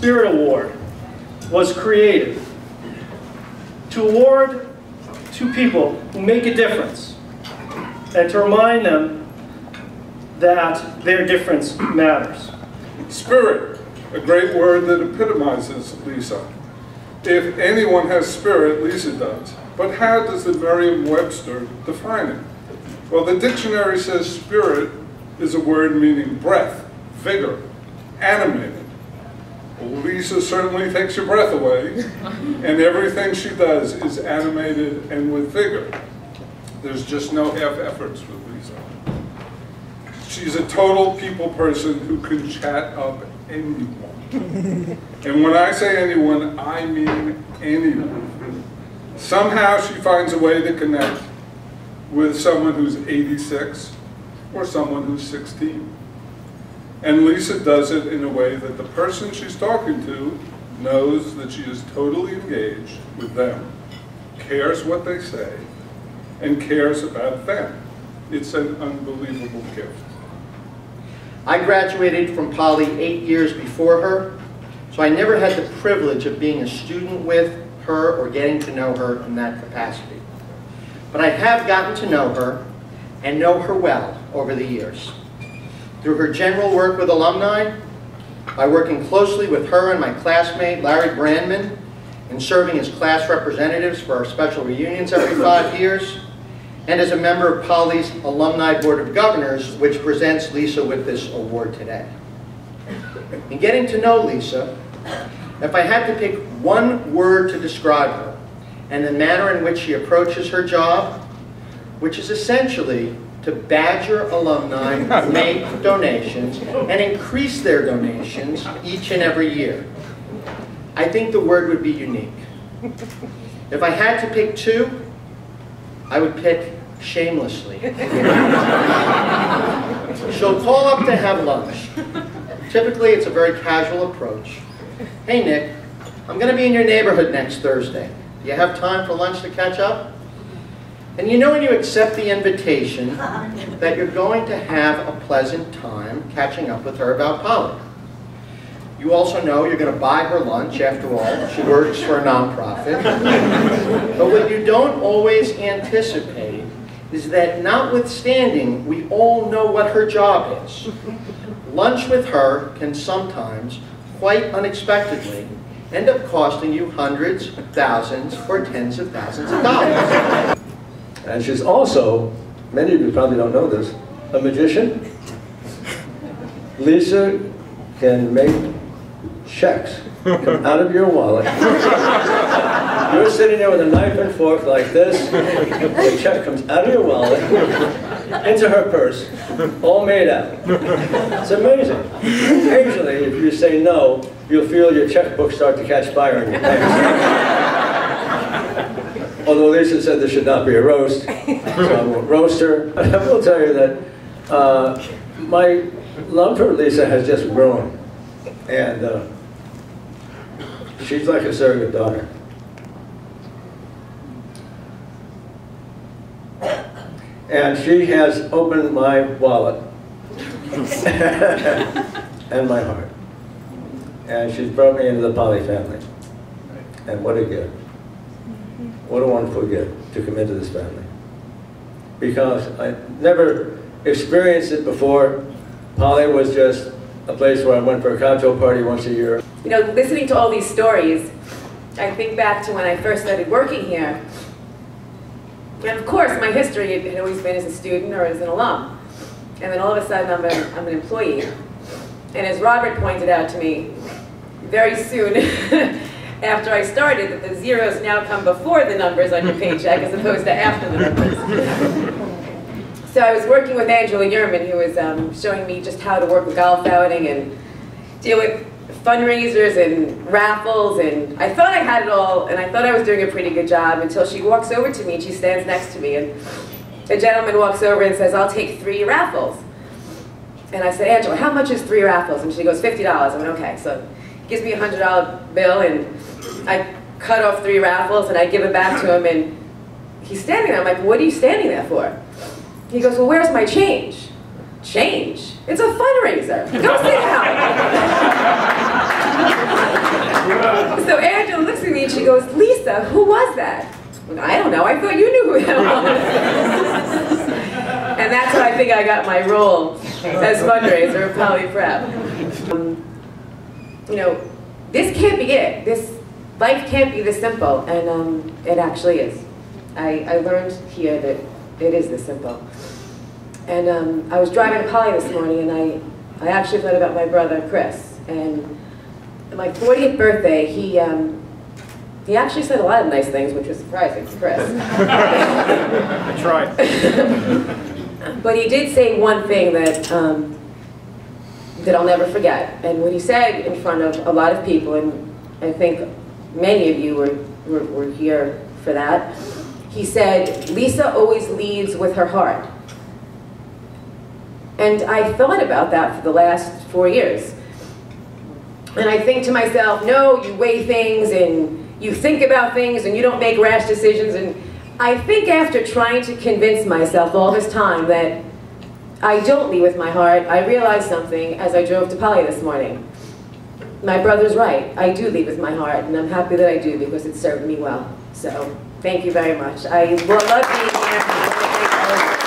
Spirit Award was created to award to people who make a difference and to remind them that their difference matters. Spirit, a great word that epitomizes Lisa. If anyone has spirit, Lisa does. But how does the Merriam-Webster define it? Well, the dictionary says spirit is a word meaning breath, vigor, animated. Well, Lisa certainly takes your breath away, and everything she does is animated and with vigor. There's just no half efforts with Lisa. She's a total people person who can chat up anyone. And when I say anyone, I mean anyone. Somehow she finds a way to connect with someone who's 86 or someone who's 16. And Lisa does it in a way that the person she's talking to knows that she is totally engaged with them, cares what they say, and cares about them. It's an unbelievable gift. I graduated from Poly 8 years before her, so I never had the privilege of being a student with her or getting to know her in that capacity. But I have gotten to know her and know her well over the years. Through her general work with alumni, by working closely with her and my classmate Larry Brandman, and serving as class representatives for our special reunions every 5 years, and as a member of Poly's Alumni Board of Governors, which presents Lisa with this award today. In getting to know Lisa, if I had to pick one word to describe her, and the manner in which she approaches her job, which is essentially to badger alumni who make donations and increase their donations each and every year, I think the word would be unique. If I had to pick two, I would pick shamelessly. She'll call up to have lunch. Typically, it's a very casual approach. Hey, Nick, I'm going to be in your neighborhood next Thursday. Do you have time for lunch to catch up? And you know when you accept the invitation that you're going to have a pleasant time catching up with her about Poly. You also know you're going to buy her lunch. After all, she works for a nonprofit. But what you don't always anticipate is that notwithstanding, we all know what her job is. Lunch with her can sometimes, quite unexpectedly, end up costing you hundreds, thousands, or tens of thousands of dollars. And she's also, many of you probably don't know this, a magician. Lisa can make checks come out of your wallet. You're sitting there with a knife and fork like this. The check comes out of your wallet into her purse, all made out. It's amazing. Occasionally, if you say no, you'll feel your checkbook start to catch fire in your pants. Although Lisa said there should not be a roast, so I won't roast her. I will tell you that my love for Lisa has just grown. And she's like a surrogate daughter. And she has opened my wallet and my heart. And she's brought me into the Poly family. And what a gift. What a wonderful gift to come into this family. Because I never experienced it before. Poly was just a place where I went for a cocktail party once a year. You know, listening to all these stories, I think back to when I first started working here. And of course, my history had always been as a student or as an alum. And then all of a sudden, I'm an employee. And as Robert pointed out to me, very soon after I started, that the zeros now come before the numbers on your paycheck as opposed to after the numbers. So I was working with Angela Yerman, who was showing me just how to work with golf outing and deal with fundraisers and raffles, and I thought I had it all, and I thought I was doing a pretty good job until she walks over to me and she stands next to me, and a gentleman walks over and says, "I'll take 3 raffles." And I said, "Angela, how much is 3 raffles?" And she goes, $50. I went, okay. So he gives me a $100 bill, and I cut off 3 raffles, and I give it back to him, and he's standing there. I'm like, "What are you standing there for?" He goes, "Well, where's my change?" Change? It's a fundraiser. Go sit down. So Angela looks at me and she goes, Lisa, who was that? I'm like, I don't know, I thought you knew who that was. And that's how I think I got my role as fundraiser of Poly Prep. You know, this can't be it. This life can't be this simple, and it actually is. I learned here that it is this simple. And I was driving to Poly this morning, and I actually thought about my brother, Chris. And at my 40th birthday, he actually said a lot of nice things, which was surprising to Chris. I tried. But he did say one thing that, that I'll never forget. And what he said in front of a lot of people, and I think many of you were here for that, he said, Lisa always leads with her heart. And I thought about that for the last 4 years. And I think to myself, no, you weigh things and you think about things and you don't make rash decisions. And I think after trying to convince myself all this time that I don't lead with my heart, I realized something as I drove to Poly this morning. My brother's right. I do lead with my heart, and I'm happy that I do because it served me well. So, thank you very much. I love being here.